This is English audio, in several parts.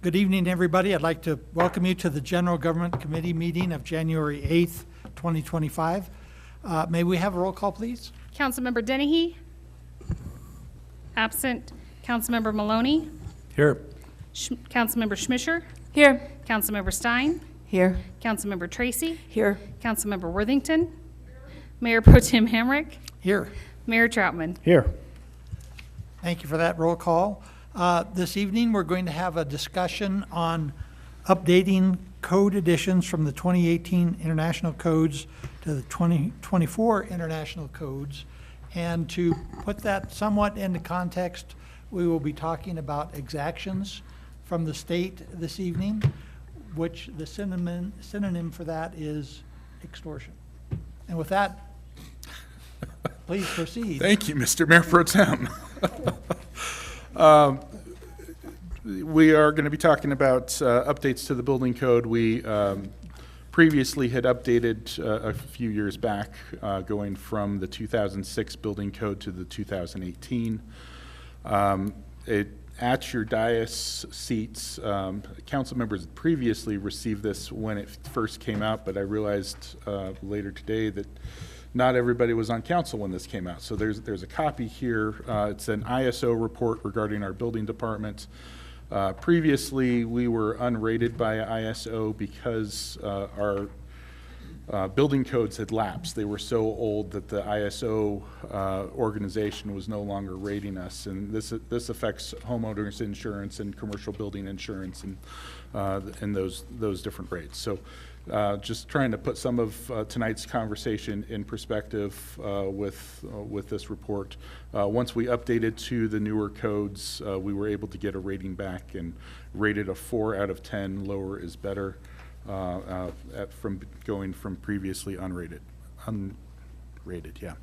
Good evening, everybody. I'd like to welcome you to the General Government Committee meeting of January 8th, 2025. May we have a roll call, please? Councilmember Dennehy. Absent. Councilmember Maloney. Here. Councilmember Schmischer. Here. Councilmember Stein. Here. Councilmember Tracy. Here. Councilmember Worthington. Mayor Pro Tem Hamrick. Here. Mayor Troutman. Here. Thank you for that roll call. This evening, we're going to have a discussion on updating code additions from the 2018 International Codes to the 2024 International Codes. And to put that somewhat into context, we will be talking about exactions from the state this evening, which the synonym for that is extortion. And with that, please proceed. Thank you, Mr. Mayor Pro Tem. We are going to be talking about updates to the building code. We previously had updated a few years back, going from the 2006 building code to the 2018. At your dais seats, council members previously received this when it first came out, but I realized later today that not everybody was on council when this came out. So there's a copy here. It's an ISO report regarding our building department. Previously, we were unrated by ISO because our building codes had lapsed. They were so old that the ISO organization was no longer rating us, and this affects homeowners insurance and commercial building insurance and those different rates. So just trying to put some of tonight's conversation in perspective with this report. Once we updated to the newer codes, we were able to get a rating back and rated a 4 out of 10. Lower is better. From going from previously unrated, yeah.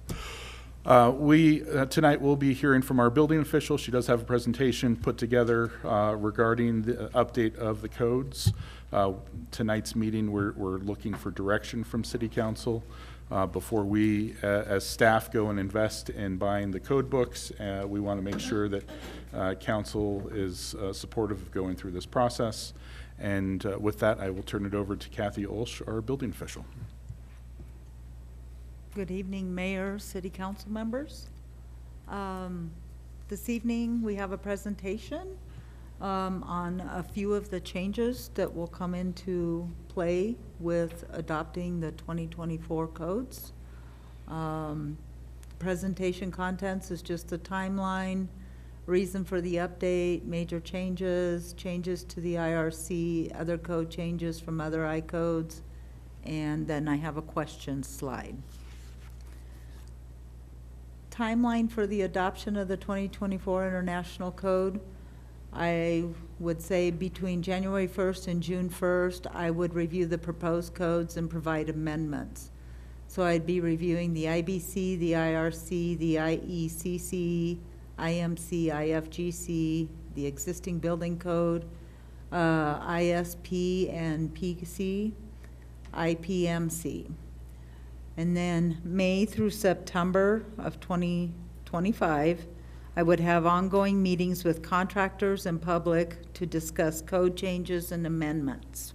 We tonight will be hearing from our building official. She does have a presentation put together regarding the update of the codes. Tonight's meeting, we're looking for direction from City Council before we, as staff, go and invest in buying the code books. We want to make sure that Council is supportive of going through this process. And with that, I will turn it over to Kathy Olsch, our building official. Good evening, Mayor, City Council members. This evening, we have a presentation on a few of the changes that will come into play with adopting the 2024 codes. Presentation contents is just the timeline, reason for the update, major changes, changes to the IRC, other code changes from other I-codes, and then I have a question slide. Timeline for the adoption of the 2024 International Code. I would say between January 1st and June 1st, I would review the proposed codes and provide amendments. So I'd be reviewing the IBC, the IRC, the IECC, IMC, IFGC, the existing building code, ISP and PC, IPMC. And then May through September of 2025, I would have ongoing meetings with contractors and public to discuss code changes and amendments.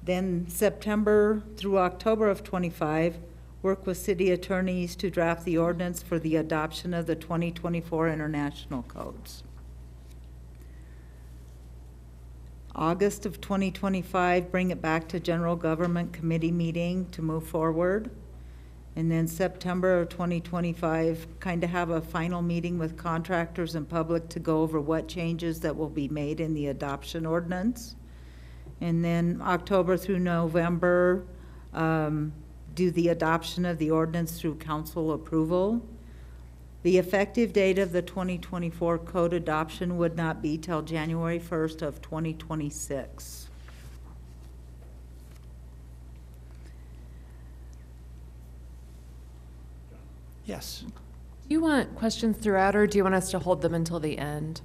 Then September through October of 25, work with city attorneys to draft the ordinance for the adoption of the 2024 International Codes. August of 2025, bring it back to General Government Committee meeting to move forward. And then September of 2025, kind of have a final meeting with contractors and public to go over what changes that will be made in the adoption ordinance. And then October through November, do the adoption of the ordinance through council approval. The effective date of the 2024 code adoption would not be till January 1st of 2026. Yes. Do you want questions throughout, or do you want us to hold them until the end?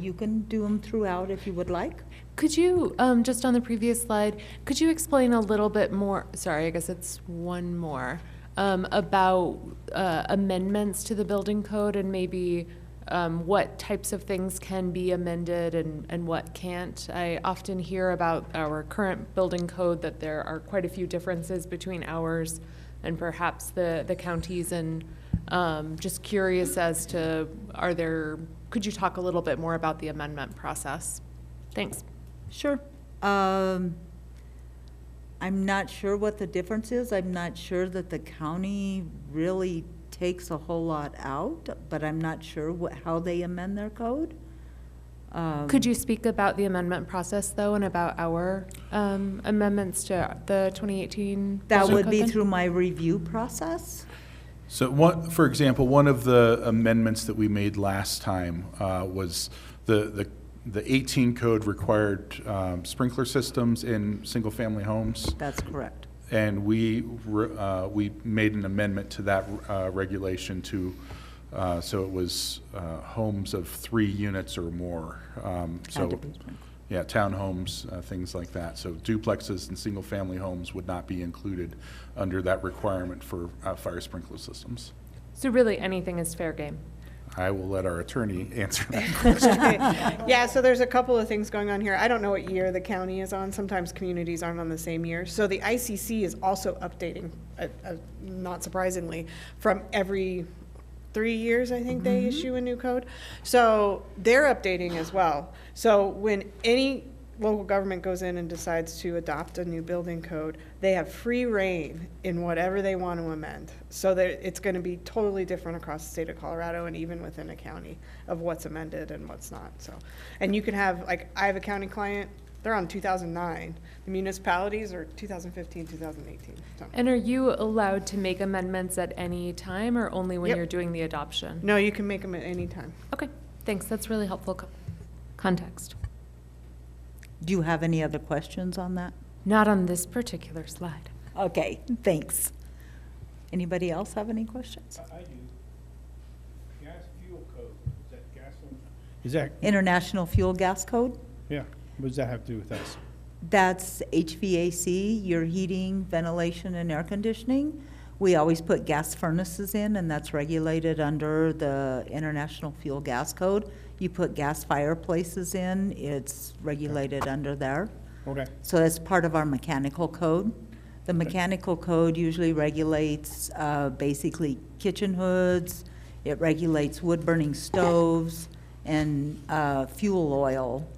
You can do them throughout if you would like. Could you, just on the previous slide, could you explain a little bit more, sorry, I guess it's one more, about amendments to the building code and maybe what types of things can be amended and what can't. I often hear about our current building code that there are quite a few differences between ours and perhaps the counties, and just curious as to, could you talk a little bit more about the amendment process? Thanks. Sure. I'm not sure what the difference is. I'm not sure that the county really takes a whole lot out, but I'm not sure how they amend their code. Could you speak about the amendment process, though, and about our amendments to the 2018? That building would code be then? through my review process. So for example, one of the amendments that we made last time was the 18 code required sprinkler systems in single-family homes. That's correct. And we made an amendment to that regulation to, so it was homes of 3 units or more. Had So, to be sprinkled. yeah, townhomes, things like that. So duplexes and single-family homes would not be included under that requirement for fire sprinkler systems. So really, anything is fair game. I will let our attorney answer that question. Yeah, so there's a couple of things going on here. I don't know what year the county is on. Sometimes communities aren't on the same year. So the ICC is also updating, not surprisingly, from every 3 years, I think they issue a new code. So they're updating as well. So when any local government goes in and decides to adopt a new building code, they have free reign in whatever they want to amend. So that it's going to be totally different across the state of Colorado and even within a county of what's amended and what's not. So, and you can have, like, I have a county client, they're on 2009. The municipalities are 2015, 2018. So. And are you allowed to make amendments at any time or only when Yep. you're doing the adoption? No, you can make them at any time. Okay, thanks. That's really helpful context. Do you have any other questions on that? Not on this particular slide. Okay, thanks. Anybody else have any questions? I do. Gas fuel code, is that gasoline? Is that, International Fuel Gas Code? yeah, what does that have to do with us? That's HVAC, your heating, ventilation, and air conditioning. We always put gas furnaces in, and that's regulated under the International Fuel Gas Code. You put gas fireplaces in, it's regulated under there. Okay, So that's part of our mechanical code. The mechanical code usually regulates basically kitchen hoods, it regulates wood-burning stoves, and fuel oil.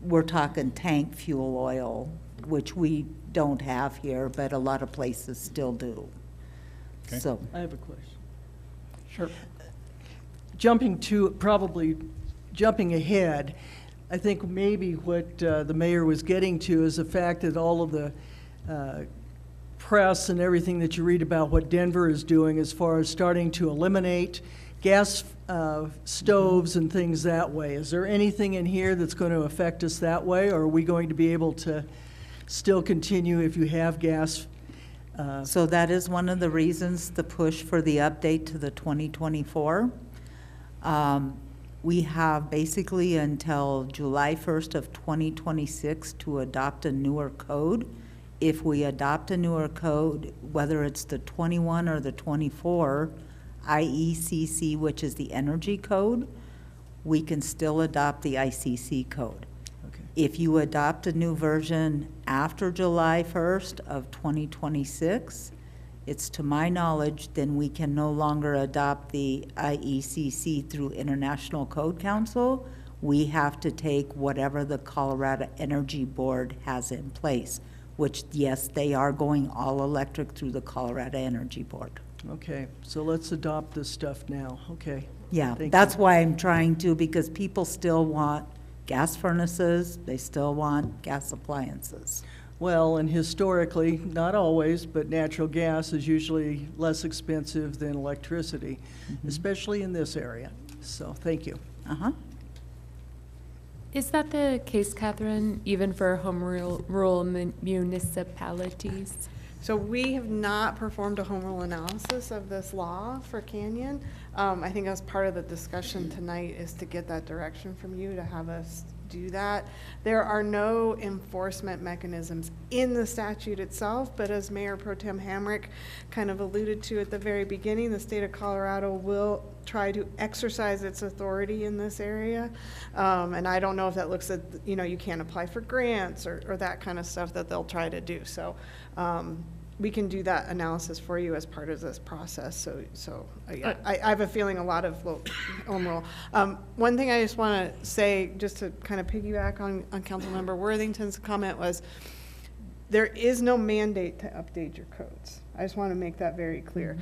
We're talking tank fuel oil, which we don't have here, but a lot of places still do. Okay. So, I have a question. Sure. Probably jumping ahead, I think maybe what the mayor was getting to is the fact that all of the press and everything that you read about what Denver is doing as far as starting to eliminate gas stoves and things that way. Is there anything in here that's going to affect us that way, or are we going to be able to still continue if you have gas? so that is one of the reasons, the push for the update to the 2024. We have basically until July 1st of 2026 to adopt a newer code. If we adopt a newer code, whether it's the 21 or the 24 IECC, which is the energy code, we can still adopt the ICC code. Okay. If you adopt a new version after July 1st of 2026, it's to my knowledge, then we can no longer adopt the IECC through International Code Council. We have to take whatever the Colorado Energy Board has in place, which, yes, they are going all electric through the Colorado Energy Board. Okay, so let's adopt this stuff now. Okay. Yeah, Thank that's you. why I'm trying to, because people still want gas furnaces, they still want gas appliances. Well, and historically, not always, but natural gas is usually less expensive than electricity, especially in this area. So, thank you. Uh-huh. Is that the case, Catherine, even for home rural municipalities? So we have not performed a home rule analysis of this law for Canyon. I think as part of the discussion tonight is to get that direction from you, to have us do that. There are no enforcement mechanisms in the statute itself, but as Mayor Pro Tem Hamrick kind of alluded to at the very beginning, the state of Colorado will try to exercise its authority in this area. And I don't know if that looks at, you know, you can't apply for grants or that kind of stuff that they'll try to do. So we can do that analysis for you as part of this process. So yeah, I have a feeling a lot of home rule. One thing I just want to say, just to kind of piggyback on Councilmember Worthington's comment, was there is no mandate to update your codes. I just want to make that very clear.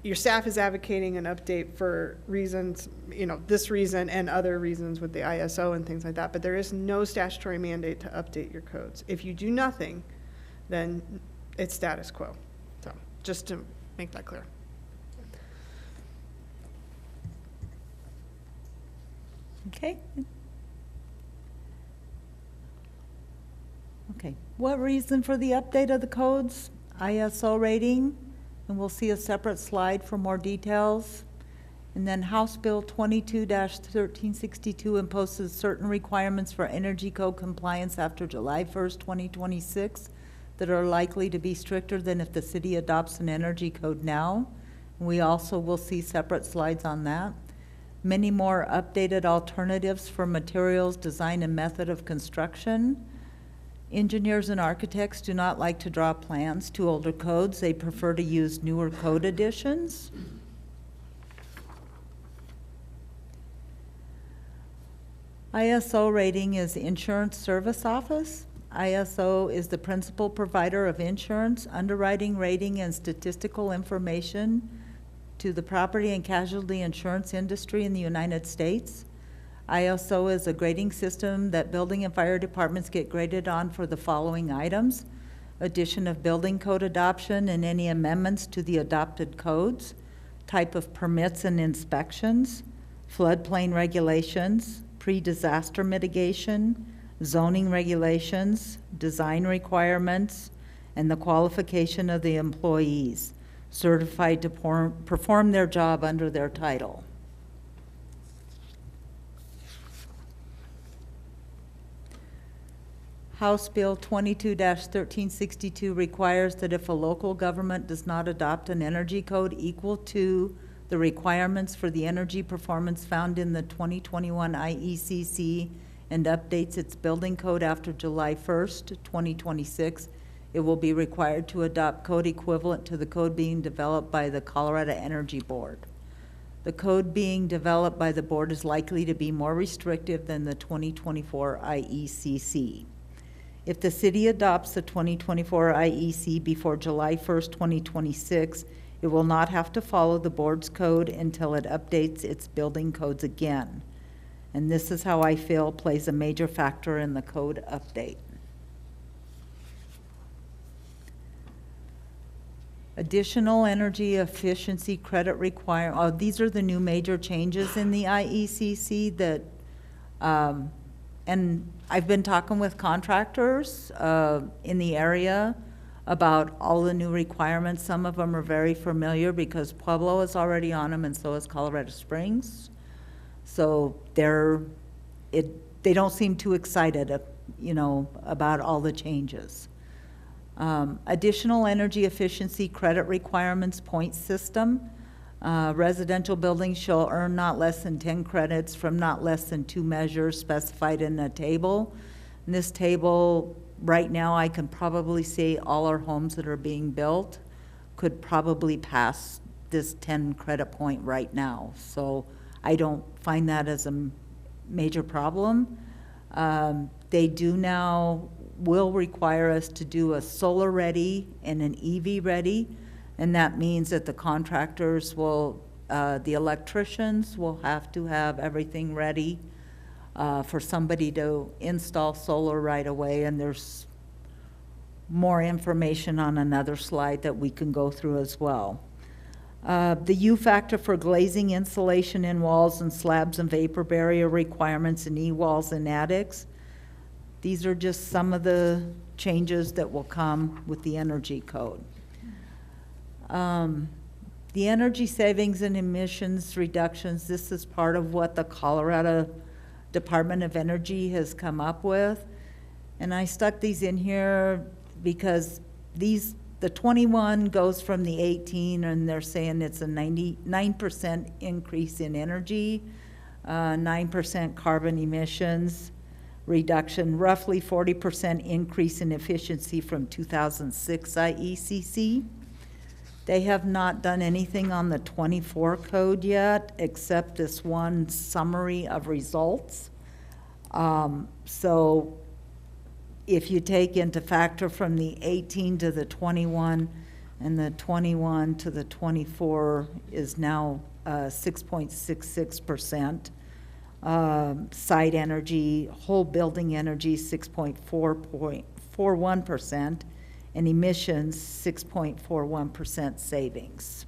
Your staff is advocating an update for reasons, you know, this reason and other reasons with the ISO and things like that, but there is no statutory mandate to update your codes. If you do nothing, then it's status quo. So just to make that clear. Okay. Okay, what reason for the update of the codes? ISO rating, and we'll see a separate slide for more details. And then House Bill 22-1362 imposes certain requirements for energy code compliance after July 1st, 2026 that are likely to be stricter than if the city adopts an energy code now. And we also will see separate slides on that. Many more updated alternatives for materials, design, and method of construction. Engineers and architects do not like to draw plans to older codes. They prefer to use newer code additions. ISO rating is Insurance Service Office. ISO is the principal provider of insurance, underwriting, rating, and statistical information to the property and casualty insurance industry in the United States. ISO is a grading system that building and fire departments get graded on for the following items: addition of building code adoption and any amendments to the adopted codes, type of permits and inspections, floodplain regulations, pre-disaster mitigation, zoning regulations, design requirements, and the qualification of the employees certified to perform their job under their title. House Bill 22-1362 requires that if a local government does not adopt an energy code equal to the requirements for the energy performance found in the 2021 IECC and updates its building code after July 1st, 2026, it will be required to adopt code equivalent to the code being developed by the Colorado Energy Board. The code being developed by the board is likely to be more restrictive than the 2024 IECC. If the city adopts the 2024 IEC before July 1st, 2026, it will not have to follow the board's code until it updates its building codes again. And this is how I feel plays a major factor in the code update. Additional energy efficiency credit these are the new major changes in the IECC that, and I've been talking with contractors in the area about all the new requirements. Some of them are very familiar because Pueblo is already on them and so is Colorado Springs. So they don't seem too excited, about all the changes. Additional energy efficiency credit requirements point system. Residential buildings shall earn not less than 10 credits from not less than 2 measures specified in a table. In this table, right now, I can probably say all our homes that are being built could probably pass this 10 credit point right now. So I don't find that as a major problem. They will require us to do a solar ready and an EV ready, and that means that the contractors the electricians will have to have everything ready for somebody to install solar right away, and there's more information on another slide that we can go through as well. The U factor for glazing, insulation in walls and slabs and vapor barrier requirements in e-walls and attics. These are just some of the changes that will come with the energy code. The energy savings and emissions reductions, this is part of what the Colorado Department of Energy has come up with. And I stuck these in here because the 21 goes from the 18, and they're saying it's a 99% increase in energy, 9% carbon emissions reduction, roughly 40% increase in efficiency from 2006 IECC. They have not done anything on the 24 code yet, except this one summary of results. So if you take into factor from the 18 to the 21, and the 21 to the 24 is now 6.66%. Site energy, whole building energy, 6.41%, and emissions, 6.41% savings.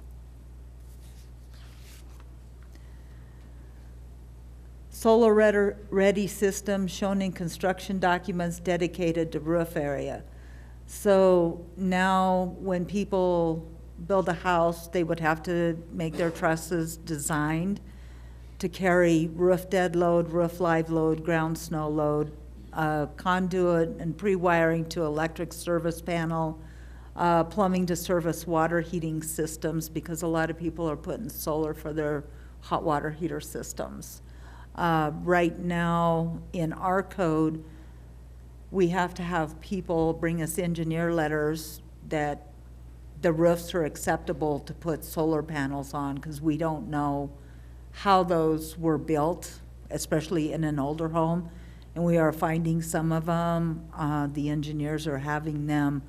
Solar ready system shown in construction documents dedicated to roof area. So now when people build a house, they would have to make their trusses designed to carry roof dead load, roof live load, ground snow load, conduit and pre-wiring to electric service panel, plumbing to service water heating systems, because a lot of people are putting solar for their hot water heater systems. Right now, in our code, we have to have people bring us engineer letters that the roofs are acceptable to put solar panels on, because we don't know how those were built, especially in an older home. And we are finding some of them, the engineers are having them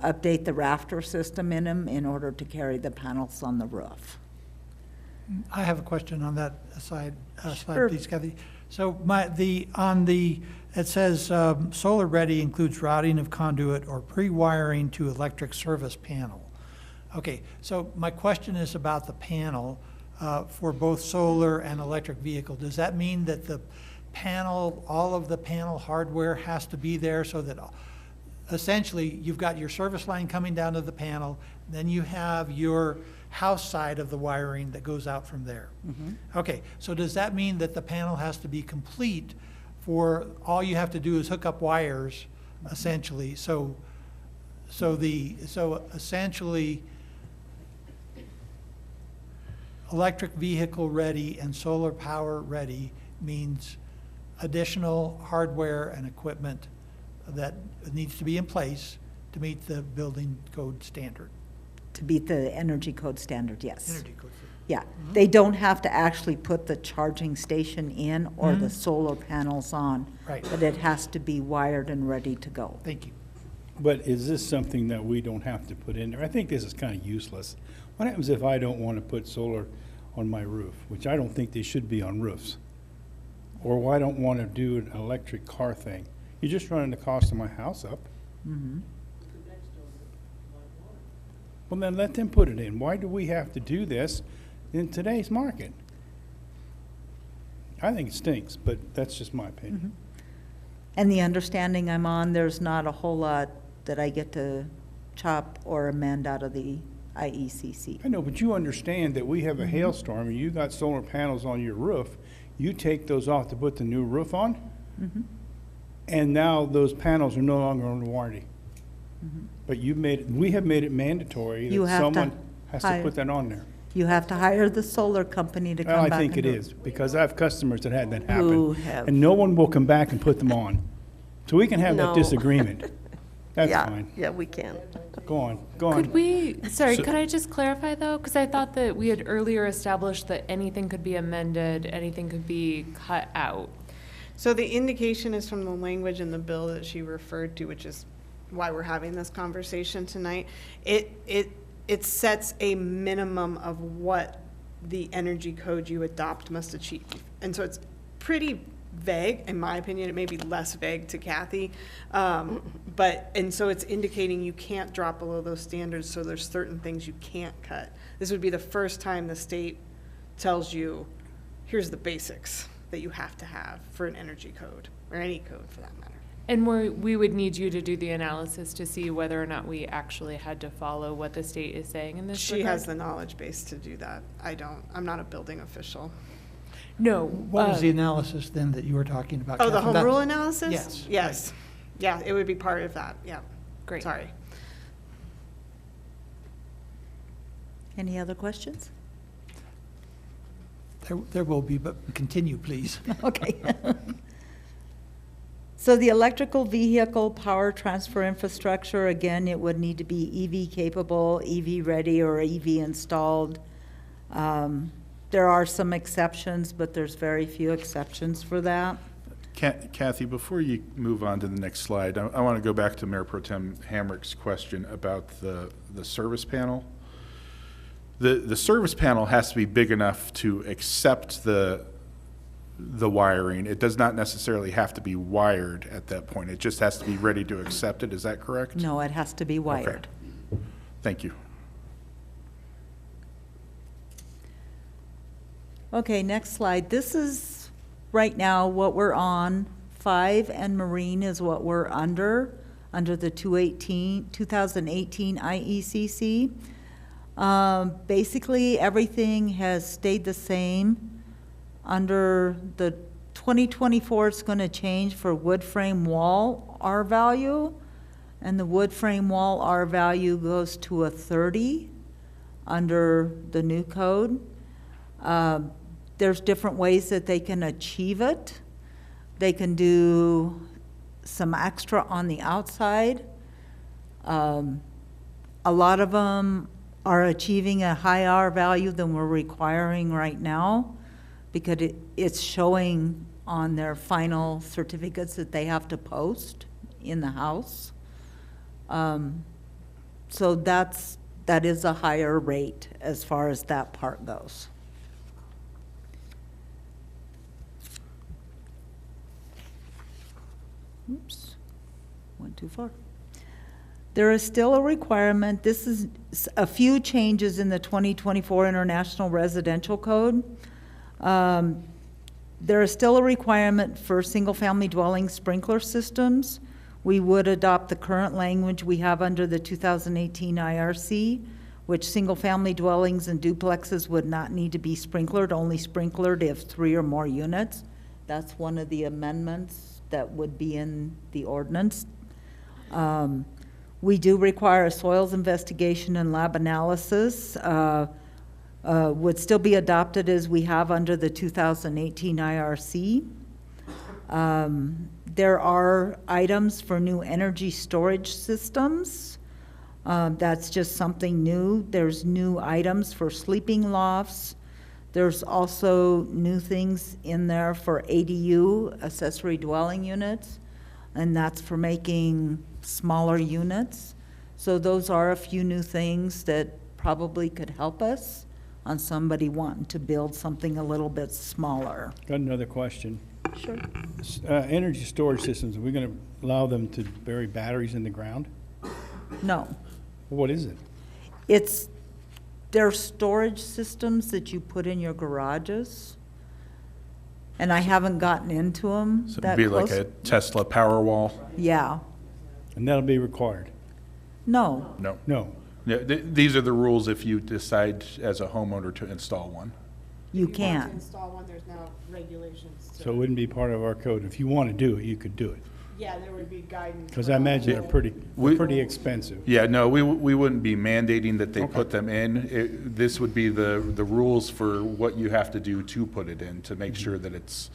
update the rafter system in them in order to carry the panels on the roof. I have a question on that slide, Sure. please, Kathy. So it says solar ready includes routing of conduit or pre-wiring to electric service panel. Okay, so my question is about the panel for both solar and electric vehicle. Does that mean that the panel, all of the panel hardware has to be there, so that essentially you've got your service line coming down to the panel, then you have your house side of the wiring that goes out from there? Okay, so does that mean that the panel has to be complete, for all you have to do is hook up wires, essentially? So essentially, electric vehicle ready and solar power ready means additional hardware and equipment that needs to be in place to meet the building code standard. To meet the energy code standard, yes. Energy code standard. Yeah, they don't have to actually put the charging station in or the solar panels on. Right. But it has to be wired and ready to go. Thank you. But is this something that we don't have to put in there? I think this is kind of useless. What happens if I don't want to put solar on my roof, which I don't think they should be on roofs? Or I don't want to do an electric car thing? You're just running the cost of my house up. Well, then let them put it in. Why do we have to do this in today's market? I think it stinks, but that's just my opinion. And the understanding I'm on, there's not a whole lot that I get to chop or amend out of the IECC. I know, but you understand that we have a hailstorm and you got solar panels on your roof. You take those off to put the new roof on, and now those panels are no longer under warranty. But we have made it mandatory You that have to someone has to hire- put that on there. You have to hire the solar company to come Well, back I think it and do is, because I have customers that had that Who happen. have- And no one will come back and put them on. So we can have that No. disagreement. That's Yeah, fine. yeah, we can. Go on, go Could on. we, sorry, So- could I just clarify though? Because I thought that we had earlier established that anything could be amended, anything could be cut out. So the indication is from the language in the bill that she referred to, which is why we're having this conversation tonight. It sets a minimum of what the energy code you adopt must achieve. And so it's pretty vague, in my opinion. It may be less vague to Kathy. And so it's indicating you can't drop below those standards, so there's certain things you can't cut. This would be the first time the state tells you, here's the basics that you have to have for an energy code, or any code for that matter. And we would need you to do the analysis to see whether or not we actually had to follow what the state is saying in this She regard? has the knowledge base to do that. I don't. I'm not a building official. No. What was the analysis then that you were talking about? Oh, the Catherine? home That- rule analysis? Yes, Yes. Yeah, it would be part of that, yeah. Great. Sorry. Any other questions? There will be, but continue, please. Okay. So the electrical vehicle power transfer infrastructure, again, it would need to be EV capable, EV ready, or EV installed. There are some exceptions, but there's very few exceptions for that. Kathy, before you move on to the next slide, I want to go back to Mayor Pro Tem Hamrick's question about the service panel. The service panel has to be big enough to accept the wiring. It does not necessarily have to be wired at that point. It just has to be ready to accept it. Is that correct? No, it has to be wired. Thank you. Okay, next slide. This is right now what we're on. 5 and Marine is what we're under the 2018 IECC. Basically, everything has stayed the same. Under the 2024, it's going to change for wood frame wall R value, and the wood frame wall R value goes to a 30 under the new code. There's different ways that they can achieve it. They can do some extra on the outside. A lot of them are achieving a higher R value than we're requiring right now, because it's showing on their final certificates that they have to post in the house. So that is a higher rate as far as that part goes. Oops, went too far. There is still a requirement, this is a few changes in the 2024 International Residential Code. There is still a requirement for single-family dwelling sprinkler systems. We would adopt the current language we have under the 2018 IRC, which single-family dwellings and duplexes would not need to be sprinklered, only sprinklered if 3 or more units. That's one of the amendments that would be in the ordinance. We do require a soils investigation and lab analysis. Would still be adopted as we have under the 2018 IRC. There are items for new energy storage systems. That's just something new. There's new items for sleeping lofts. There's also new things in there for ADU, accessory dwelling units, and that's for making smaller units. So those are a few new things that probably could help us on somebody wanting to build something a little bit smaller. Got another question. Sure. Energy storage systems, are we going to allow them to bury batteries in the ground? No, What is it? they're storage systems that you put in your garages. And I haven't gotten into them So that it'd be like close. a Tesla Powerwall? Yeah, And that'll be required? no, No. No. Yeah, these are the rules if you decide as a homeowner to install one. you If want to can't. install one, there's now regulations. So it wouldn't be part of our code. If you want to do it, you could do it. Yeah, there would be guidance. Because I imagine they're pretty expensive. Yeah, no, we wouldn't be mandating that they put them in. This would be the rules for what you have to do to put it in, to make sure that it's,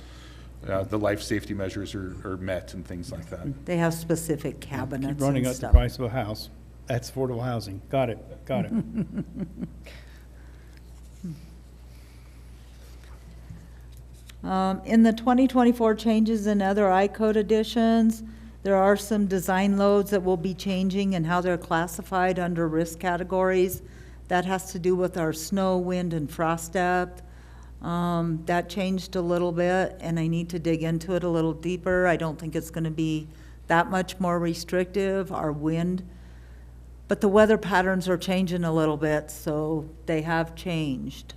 the life safety measures are met and things like that. They have specific cabinets Keep running and up the stuff. price of a house. That's affordable housing. Got it. In the 2024 changes and other I-code additions, there are some design loads that will be changing and how they're classified under risk categories. That has to do with our snow, wind, and frost depth. That changed a little bit, and I need to dig into it a little deeper. I don't think it's going to be that much more restrictive, our wind. But the weather patterns are changing a little bit, so they have changed.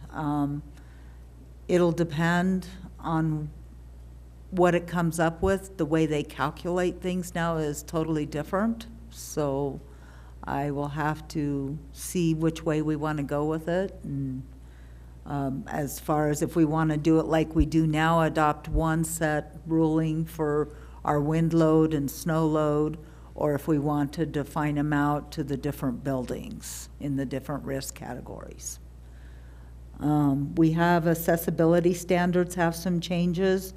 It'll depend on what it comes up with. The way they calculate things now is totally different. So I will have to see which way we want to go with it. And As far as if we want to do it like we do now, adopt one set ruling for our wind load and snow load, or if we want to define them out to the different buildings in the different risk categories. We have accessibility standards have some changes.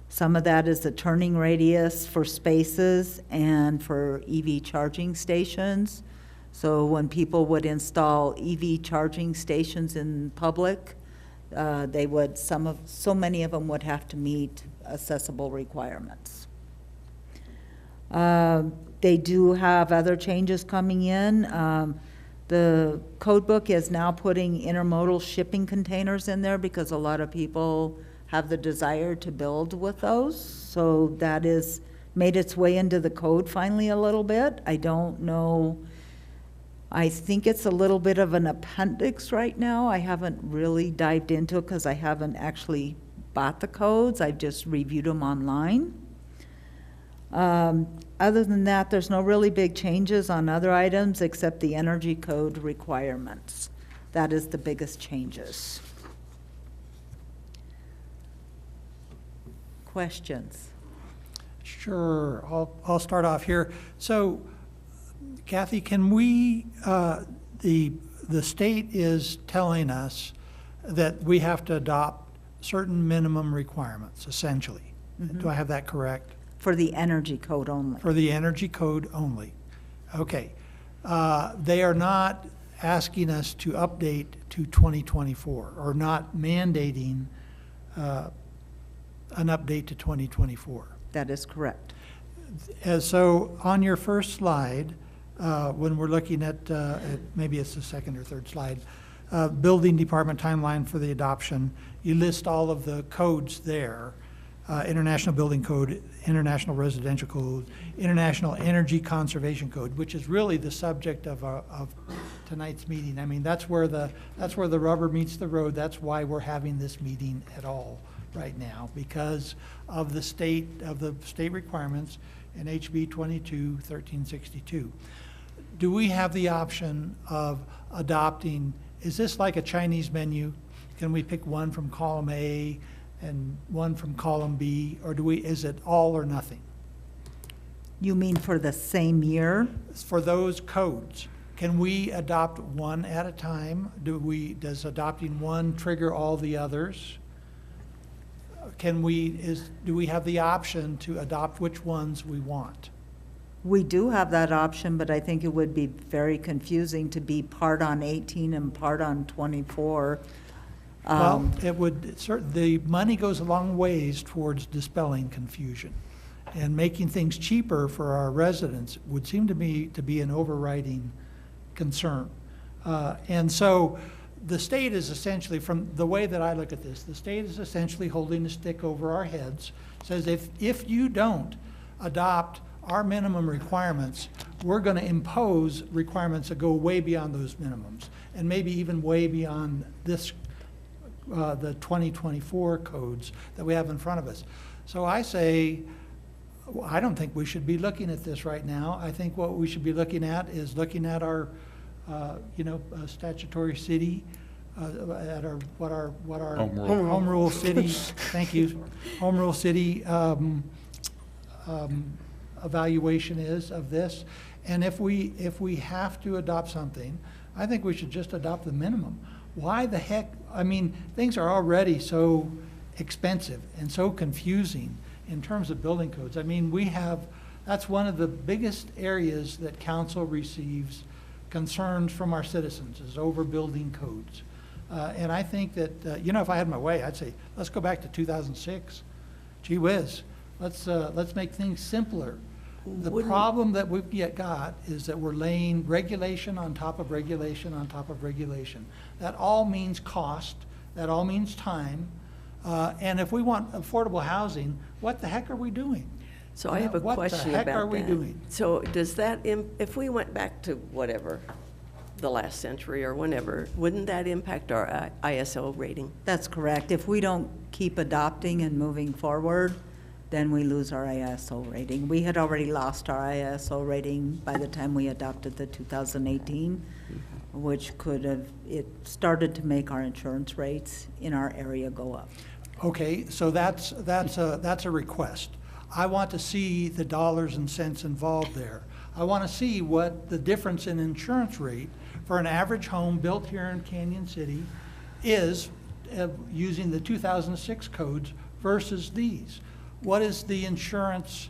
Some of that is the turning radius for spaces and for EV charging stations. So when people would install EV charging stations in public, they would, so many of them would have to meet accessible requirements. They do have other changes coming in. The code book is now putting intermodal shipping containers in there because a lot of people have the desire to build with those. So that is made its way into the code finally a little bit. I don't know. I think it's a little bit of an appendix right now. I haven't really dived into it because I haven't actually bought the codes. I've just reviewed them online. Other than that, there's no really big changes on other items except the energy code requirements. That is the biggest changes. Questions? Sure, I'll start off here. So, Kathy, can we, the state is telling us that we have to adopt certain minimum requirements, essentially. Do I have that correct? For the energy code only. For the energy code only. Okay. They are not asking us to update to 2024, or not mandating an update to 2024. That is correct. So on your first slide, when we're looking at maybe it's the second or third slide, building department timeline for the adoption, you list all of the codes there. International Building Code, International Residential Code, International Energy Conservation Code, which is really the subject of tonight's meeting. I mean, that's where the rubber meets the road. That's why we're having this meeting at all right now, because of the state requirements in HB 22-1362. Do we have the option of adopting? Is this like a Chinese menu? Can we pick one from column A and one from column B, or is it all or nothing? You mean for the same year? For those codes, can we adopt one at a time? Does adopting one trigger all the others? Do we have the option to adopt which ones we want? We do have that option, but I think it would be very confusing to be part on 18 and part on 24. Well, the money goes a long ways towards dispelling confusion, and making things cheaper for our residents would seem to me to be an overriding concern. And so the state is essentially, from the way that I look at this, the state is essentially holding a stick over our heads, says if you don't adopt our minimum requirements, we're going to impose requirements that go way beyond those minimums, and maybe even way beyond this the 2024 codes that we have in front of us. So I say, I don't think we should be looking at this right now. I think what we should be looking at is looking at our, statutory city, at what our home rule city. Thank you, home rule city evaluation is of this. And if we have to adopt something, I think we should just adopt the minimum. Why the heck? I mean, things are already so expensive and so confusing in terms of building codes. I mean, that's one of the biggest areas that council receives concerns from our citizens, is over building codes. And I think that, if I had my way, I'd say, let's go back to 2006. Gee whiz, let's make things simpler. The problem that we've got is that we're laying regulation on top of regulation on top of regulation. That all means cost, that all means time, and if we want affordable housing, what the heck are we doing? So I have a question What about that. the heck are we doing? So does that, if we went back to whatever, the last century or whenever, wouldn't that impact our ISO rating? That's correct. If we don't keep adopting and moving forward, then we lose our ISO rating. We had already lost our ISO rating by the time we adopted the 2018 which could have, it started to make our insurance rates in our area go up. Okay, so that's a request. I want to see the dollars and cents involved there. I want to see what the difference in insurance rate for an average home built here in Canyon City is using the 2006 codes versus these. What is the insurance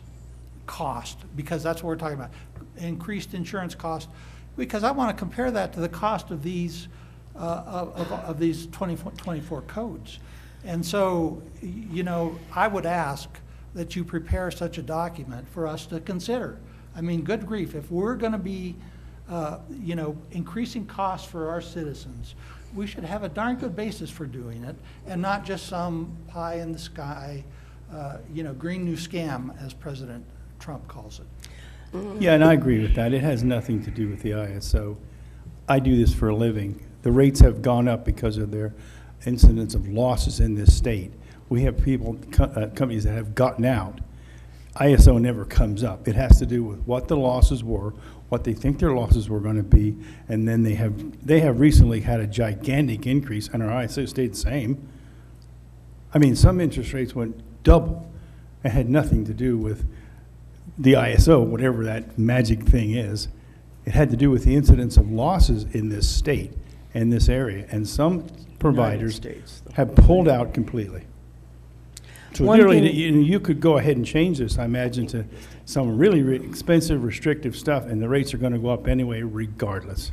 cost? Because that's what we're talking about, increased insurance cost. Because I want to compare that to the cost of these of these 24 codes. And so, you know, I would ask that you prepare such a document for us to consider. I mean, good grief, if we're going to be, you know, increasing costs for our citizens, we should have a darn good basis for doing it, and not just some pie in the sky, you know, green new scam, as President Trump calls it. Yeah, and I agree with that. It has nothing to do with the ISO. I do this for a living. The rates have gone up because of their incidence of losses in this state. We have people, companies that have gotten out. ISO never comes up. It has to do with what the losses were, what they think their losses were going to be, and then they have recently had a gigantic increase, and our ISO stayed the same. I mean, some interest rates went double. It had nothing to do with the ISO, whatever that magic thing is. It had to do with the incidence of losses in this state and this area, and some providers have pulled out completely. So One literally, thing- you could go ahead and change this, I imagine, to some really expensive, restrictive stuff, and the rates are going to go up anyway regardless.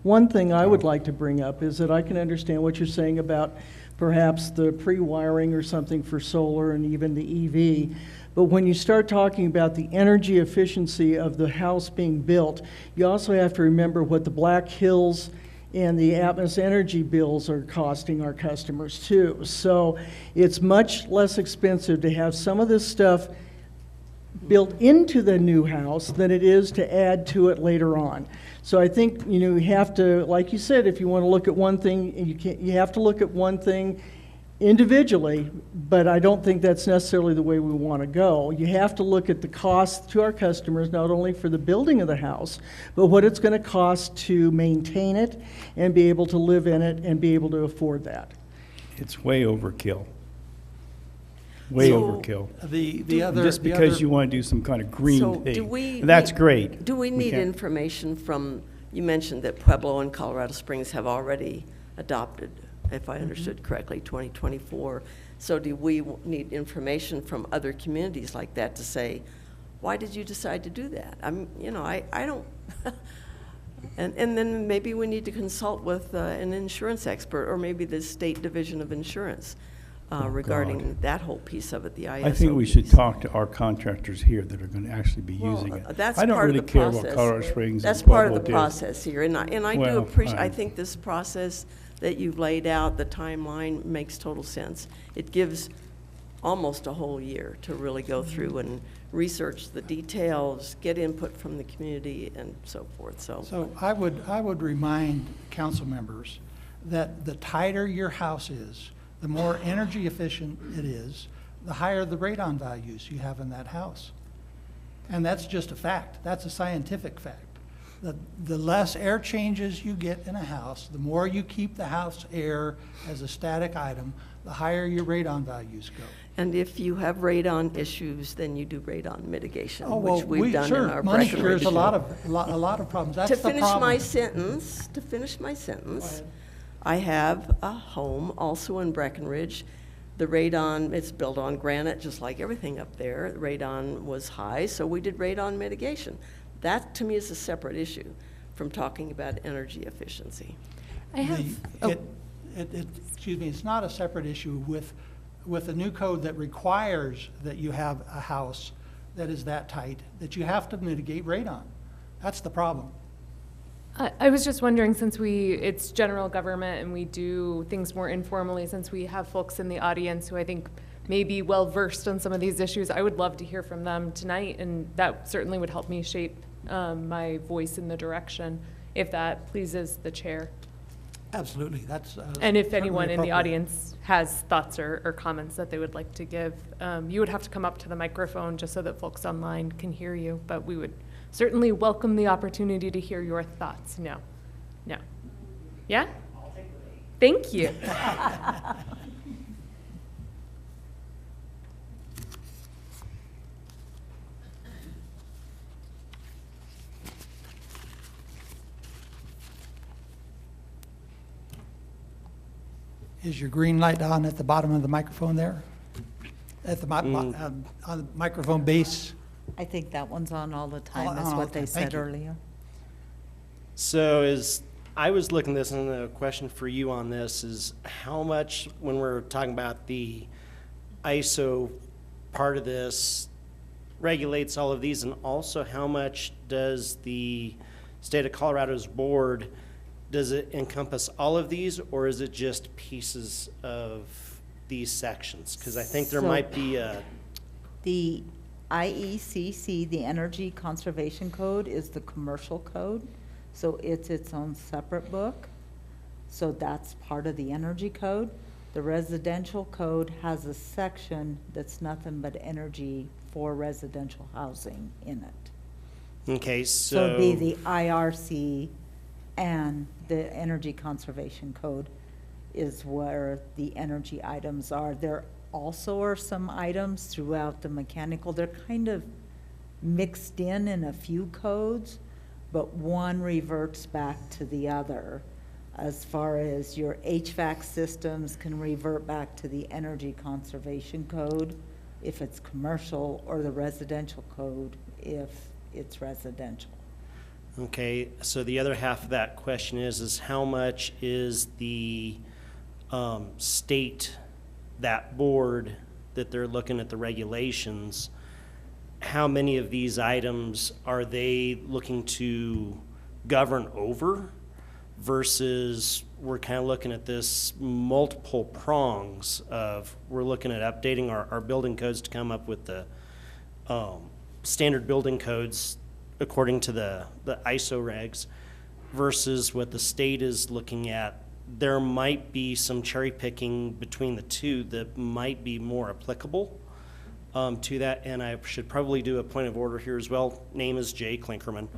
One thing I would like to bring up is that I can understand what you're saying about perhaps the pre-wiring or something for solar and even the EV. But when you start talking about the energy efficiency of the house being built, you also have to remember what the Black Hills and the Atmos energy bills are costing our customers too. So it's much less expensive to have some of this stuff built into the new house than it is to add to it later on. So I think, you know, you have to, like you said, if you want to look at one thing, you have to look at one thing individually, but I don't think that's necessarily the way we want to go. You have to look at the cost to our customers, not only for the building of the house, but what it's going to cost to maintain it and be able to live in it and be able to afford that. It's way overkill. Way So- overkill. The other, Just the because other- you want to do some kind of green So thing. do we? That's great. Do we need can't- information from, you mentioned that Pueblo and Colorado Springs have already adopted, if I understood correctly, 2024. So do we need information from other communities like that to say, why did you decide to do that? You know, I don't, and then maybe we need to consult with an insurance expert, or maybe the State Division of Insurance regarding that whole piece of it, the ISO I think we should piece. talk to our contractors here that are going to actually be Well, using it. That's I don't part of really the care what process. Colorado Springs That's and part of Pueblo the did. process here, and I do Well, appreciate, I fine. think this process that you've laid out, the timeline, makes total sense. It gives almost a whole year to really go through and research the details, get input from the community, and so forth, so. So I would remind council members that the tighter your house is, the more energy efficient it is, the higher the radon values you have in that house. And that's just a fact. That's a scientific fact. The less air changes you get in a house, the more you keep the house air as a static item, the higher your radon values go. And if you have radon issues, then you do radon mitigation, Oh, well, which we've done in our sure, money cures Breckenridge. a lot of problems. That's To the finish my problem. sentence, I have a home also in Breckenridge. The radon, it's built on granite, just like everything up there. The radon was high, so we did radon mitigation. That, to me, is a separate issue from talking about energy efficiency. I have, Excuse me, it's not a separate issue with a new code that requires that you have a house that is that tight, that you have to mitigate radon. That's the problem. I was just wondering, since it's general government and we do things more informally, since we have folks in the audience who I think may be well-versed on some of these issues, I would love to hear from them tonight, and that certainly would help me shape my voice in the direction, if that pleases the chair. Absolutely, that's And if certainly anyone in the appropriate. audience has thoughts or comments that they would like to give, you would have to come up to the microphone just so that folks online can hear you, but we would certainly welcome the opportunity to hear your thoughts. No. Yeah? Thank you. Is your green light on at the bottom of the microphone there? At the on the microphone base? I think that one's on all the time, Oh, is what okay. they Thank said you. earlier. So I was looking at this, and the question for you on this is how much, when we're talking about the ISO part of this, regulates all of these, and also how much does the state of Colorado's board, does it encompass all of these, or is it just pieces of these sections? Because I think there So- might be a, The IECC, the Energy Conservation Code, is the commercial code, so it's its own separate book. So that's part of the energy code. The residential code has a section that's nothing but energy for residential housing in it. okay, So it'd be the IRC and the Energy Conservation Code is where the energy items are. There also are some items throughout the mechanical, they're kind of mixed in a few codes, but one reverts back to the other. As far as your HVAC systems can revert back to the Energy Conservation Code if it's commercial, or the residential code if it's residential. Okay, so the other half of that question is how much is the state, that board that they're looking at the regulations, how many of these items are they looking to govern over versus we're kind of looking at this multiple prongs of, we're looking at updating our building codes to come up with the standard building codes according to the ISO regs versus what the state is looking at. There might be some cherry picking between the two that might be more applicable to that. And I should probably do a point of order here as well. Name is Jay Klinkerman.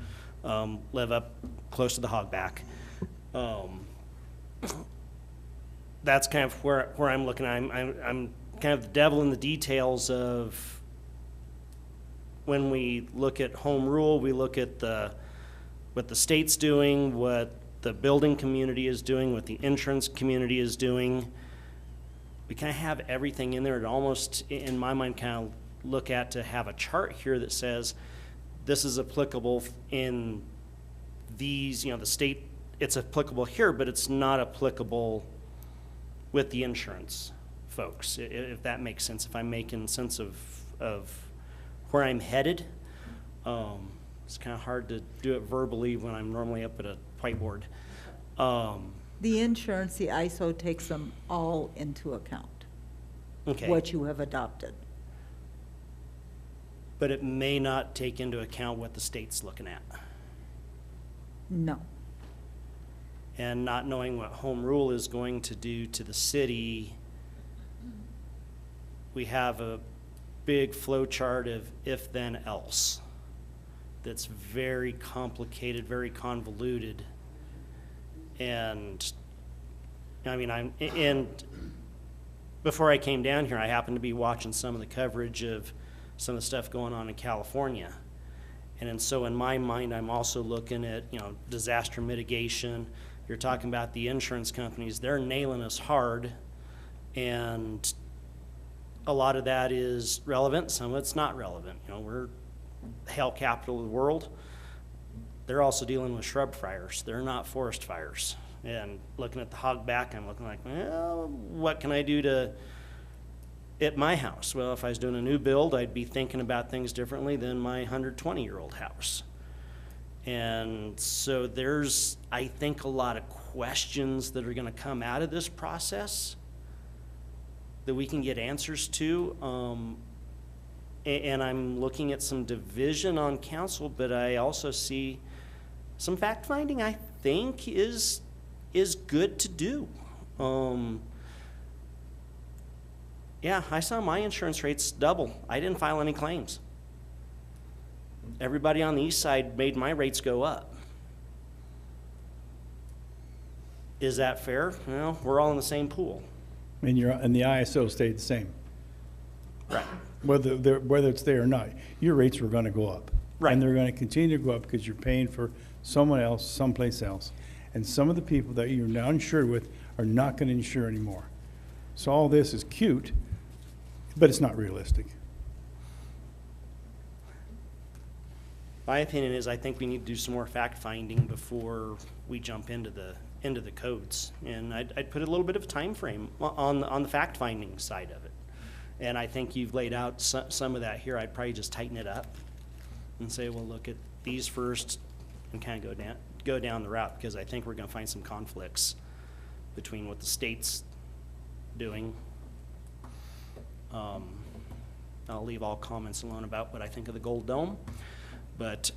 Live up close to the Hogback. That's kind of where I'm looking. I'm kind of the devil in the details of when we look at home rule, we look at what the state's doing, what the building community is doing, what the insurance community is doing. We kind of have everything in there. It almost, in my mind, kind of look at to have a chart here that says this is applicable in these, the state, it's applicable here, but it's not applicable with the insurance folks, if that makes sense, if I'm making sense of where I'm headed. It's kind of hard to do it verbally when I'm normally up at a whiteboard. The insurance, the ISO takes them all into account, Okay, what you have adopted. but it may not take into account what the state's looking at. No. And not knowing what home rule is going to do to the city, we have a big flow chart of if then else that's very complicated, very convoluted. And I mean, and before I came down here, I happened to be watching some of the coverage of some of the stuff going on in California. And so in my mind, I'm also looking at, disaster mitigation. You're talking about the insurance companies, they're nailing us hard. And a lot of that is relevant, some of it's not relevant. We're the hail capital of the world. They're also dealing with shrub fires. They're not forest fires. And looking at the Hogback, I'm looking like, well, what can I do at my house? Well, if I was doing a new build, I'd be thinking about things differently than my 120-year-old house. And so there's, I think, a lot of questions that are going to come out of this process that we can get answers to. And I'm looking at some division on council, but I also see some fact-finding I think is good to do. Yeah, I saw my insurance rates double. I didn't file any claims. Everybody on the east side made my rates go up. Is that fair? Well, we're all in the same pool. And the ISO stayed the same, Right. whether it's there or not. Your rates were gonna go up. Right. And they're gonna continue to go up because you're paying for someone else, someplace else. And some of the people that you're now insured with are not gonna insure anymore. So all this is cute, but it's not realistic. My opinion is I think we need to do some more fact-finding before we jump into the codes. And I'd put a little bit of a time frame on the fact-finding side of it. And I think you've laid out some of that here. I'd probably just tighten it up and say, well, look at these first and kind of go down the route, because I think we're gonna find some conflicts between what the state's doing. I'll leave all comments alone about what I think of the Gold Dome. But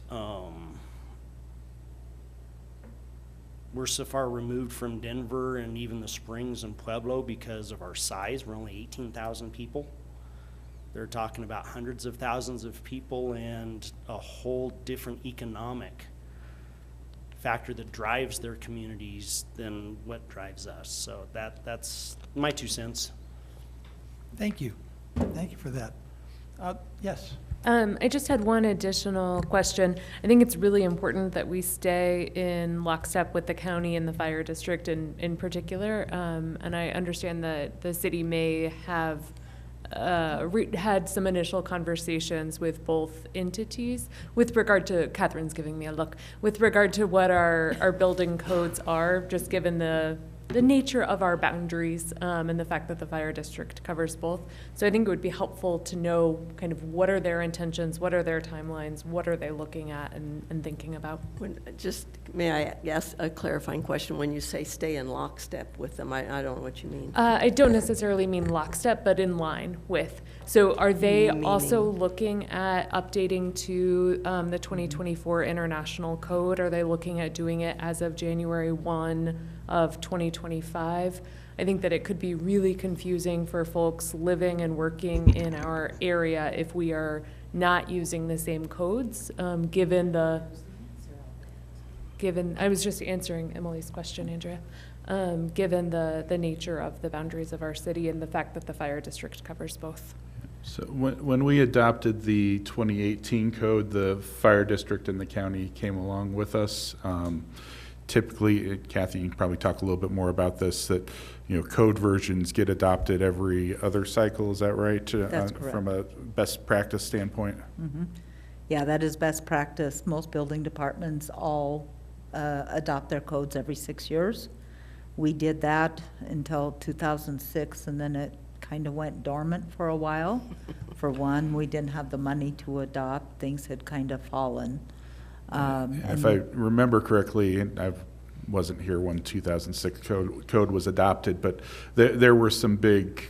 we're so far removed from Denver and even the Springs and Pueblo because of our size. We're only 18,000 people. They're talking about hundreds of thousands of people and a whole different economic factor that drives their communities than what drives us. So that's my 2 cents. Thank you. Thank you for that. Yes. I just had one additional question. I think it's really important that we stay in lockstep with the county and the fire district in particular. And I understand that the city may have had some initial conversations with both entities with regard to, Catherine's giving me a look, with regard to what our building codes are, just given the nature of our boundaries and the fact that the fire district covers both. So I think it would be helpful to know kind of what are their intentions, what are their timelines, what are they looking at and thinking about? May I ask a clarifying question? When you say stay in lockstep with them, I don't know what you mean. I don't necessarily mean lockstep, but in line with. So are they also looking at updating to the 2024 International Code? Are they looking at doing it as of January 1 of 2025? I think that it could be really confusing for folks living and working in our area if we are not using the same codes, given I was just answering Emily's question, Andrea, given the nature of the boundaries of our city and the fact that the fire district covers both. So when we adopted the 2018 code, the fire district and the county came along with us. Typically, Kathy, you can probably talk a little bit more about this, that, code versions get adopted every other cycle, is that right? That's correct. From a best practice standpoint? Yeah, that is best practice. Most building departments all adopt their codes every 6 years. We did that until 2006, and then it kind of went dormant for a while. For one, we didn't have the money to adopt. Things had kind of fallen. If I remember correctly, and I wasn't here when 2006 code was adopted, but there were some big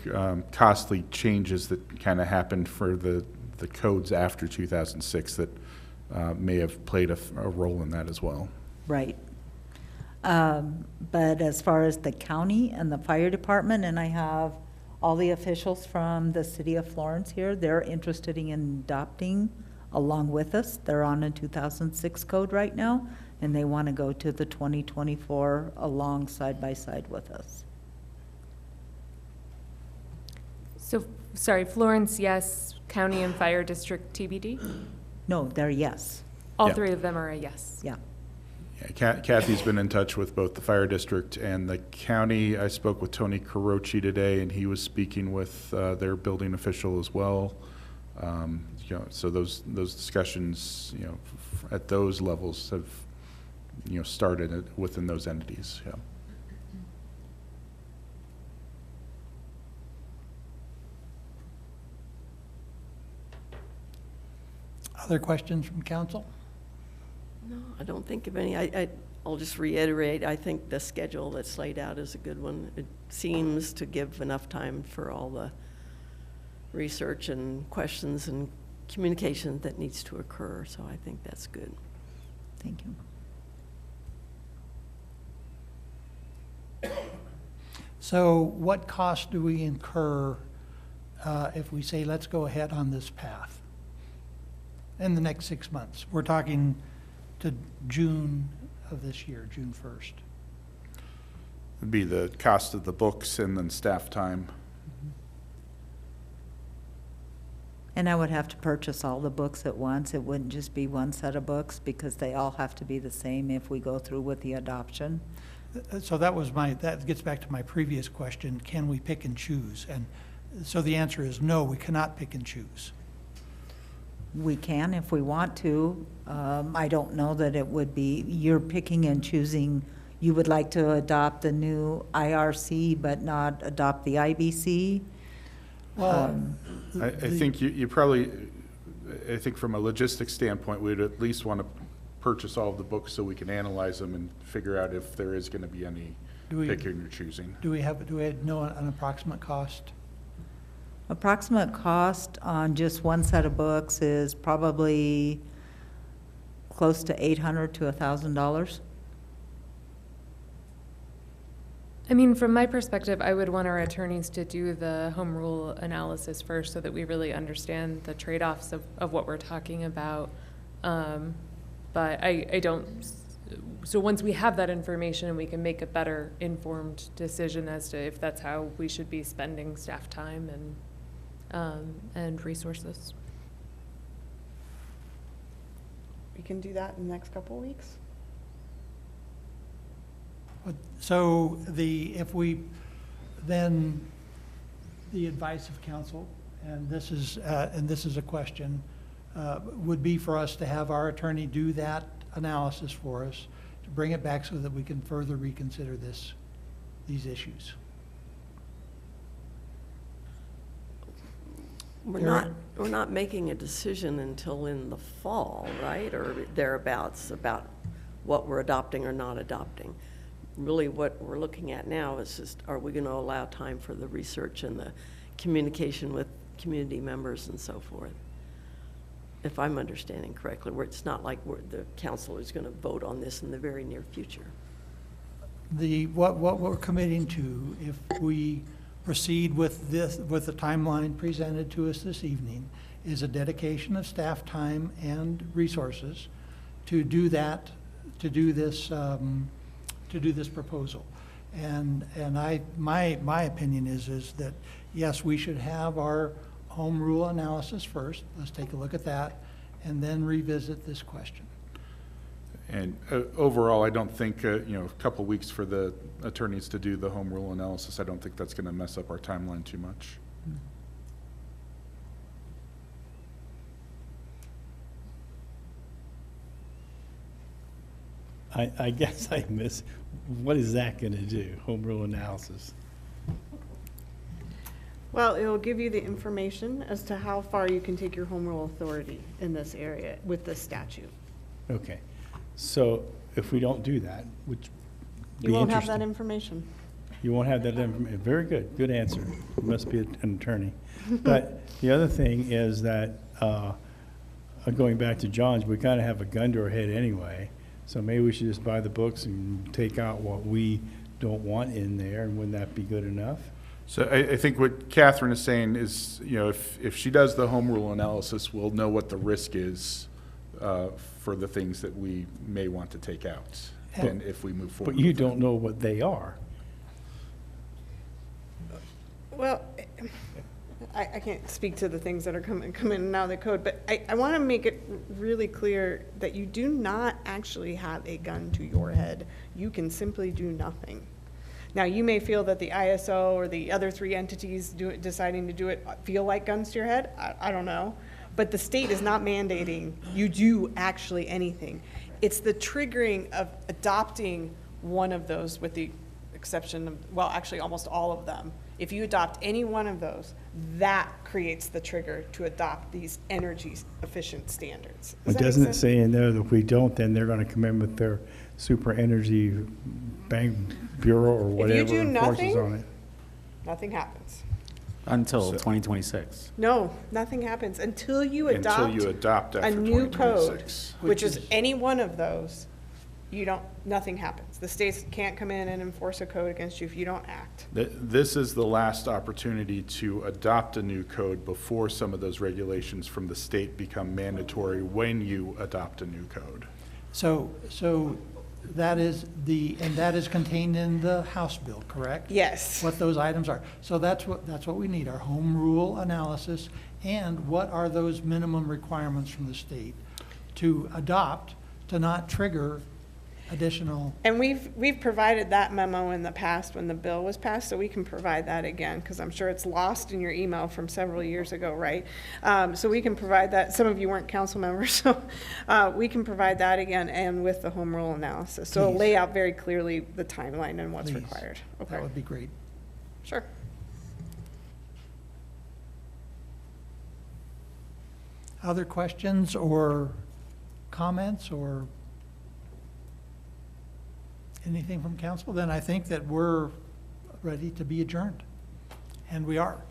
costly changes that kind of happened for the codes after 2006 that may have played a role in that as well. Right. But as far as the county and the fire department, and I have all the officials from the city of Florence here, they're interested in adopting along with us. They're on a 2006 code right now, and they want to go to the 2024 along side by side with us. So, sorry, Florence, yes, county and fire district TBD? No, they're yes. All Yeah. three of them are a yes. Yeah. Yeah, Kathy's been in touch with both the fire district and the county. I spoke with Tony Carochi today, and he was speaking with their building official as well. So those discussions, at those levels have, started within those entities. Yeah. Other questions from council? No, I don't think of any. I'll just reiterate, I think the schedule that's laid out is a good one. It seems to give enough time for all the research and questions and communication that needs to occur, so I think that's good. Thank you. So what cost do we incur if we say, let's go ahead on this path in the next 6 months? We're talking to June of this year, June 1st. Would be the cost of the books and then staff time. And I would have to purchase all the books at once. It wouldn't just be one set of books because they all have to be the same if we go through with the adoption. So that gets back to my previous question, can we pick and choose? And so the answer is no, we cannot pick and choose. We can if we want to. I don't know that it would be, you're picking and choosing, you would like to adopt the new IRC but not adopt the IBC? Well, I think you probably, I think from a logistics standpoint, we'd at least want to purchase all of the books so we can analyze them and figure out if there is going to be any picking or choosing. Do we know an approximate cost? Approximate cost on just one set of books is probably close to $800 to $1,000. I mean, from my perspective, I would want our attorneys to do the home rule analysis first so that we really understand the trade-offs of what we're talking about. But I don't, so once we have that information, we can make a better informed decision as to if that's how we should be spending staff time and resources. We can do that in the next couple of weeks. So if we, then the advice of counsel, and this is a question, would be for us to have our attorney do that analysis for us, to bring it back so that we can further reconsider these issues. We're not making a decision until in the fall, right, or thereabouts, about what we're adopting or not adopting. Really what we're looking at now is just, are we going to allow time for the research and the communication with community members and so forth? If I'm understanding correctly, where it's not like the council is going to vote on this in the very near future. What we're committing to, if we proceed with the timeline presented to us this evening, is a dedication of staff time and resources to do that, to do this proposal. And my opinion is that, yes, we should have our home rule analysis first. Let's take a look at that and then revisit this question. And overall, I don't think, a couple weeks for the attorneys to do the home rule analysis, I don't think that's going to mess up our timeline too much. I guess I miss, what is that going to do, home rule analysis? Well, it'll give you the information as to how far you can take your home rule authority in this area with this statute. Okay, so if we don't do that, which be You won't have that interesting. information. You won't have that information. Very good. Good answer. You must be an attorney. But the other thing is that, going back to John's, we kind of have a gun to our head anyway. So maybe we should just buy the books and take out what we don't want in there, and wouldn't that be good enough? So I think what Catherine is saying is, if she does the home rule analysis, we'll know what the risk is for the things that we may want to take out, and if we move forward. But you don't know what they are. Well, I can't speak to the things that are come in and out of the code, but I want to make it really clear that you do not actually have a gun to your head. You can simply do nothing. Now, you may feel that the ISO or the other three entities deciding to do it feel like guns to your head. I don't know. But the state is not mandating you do actually anything. It's the triggering of adopting one of those, with the exception of, well, actually almost all of them. If you adopt any one of those, that creates the trigger to adopt these energy efficient standards. Does It that make doesn't sense? say in there that if we don't, then they're going to come in with their super energy bank bureau or whatever do and forces nothing, on it. Nothing happens. Until 2026. No, nothing happens until you Until adopt you adopt a after new code, 2026. which is any one of those. Nothing happens. The states can't come in and enforce a code against you if you don't act. This is the last opportunity to adopt a new code before some of those regulations from the state become mandatory when you adopt a new code. So that is contained in the House bill, correct? Yes. What those items are. So that's what we need, our home rule analysis, and what are those minimum requirements from the state to adopt, to not trigger additional. And we've provided that memo in the past when the bill was passed, so we can provide that again, because I'm sure it's lost in your email from several years ago, right? So we can provide that. Some of you weren't council members, so we can provide that again and with the home rule analysis. So it'll Please. lay out very clearly the timeline and what's Please. required. Okay, That would be great. sure. Other questions or comments or anything from council? Then I think that we're ready to be adjourned. And we are.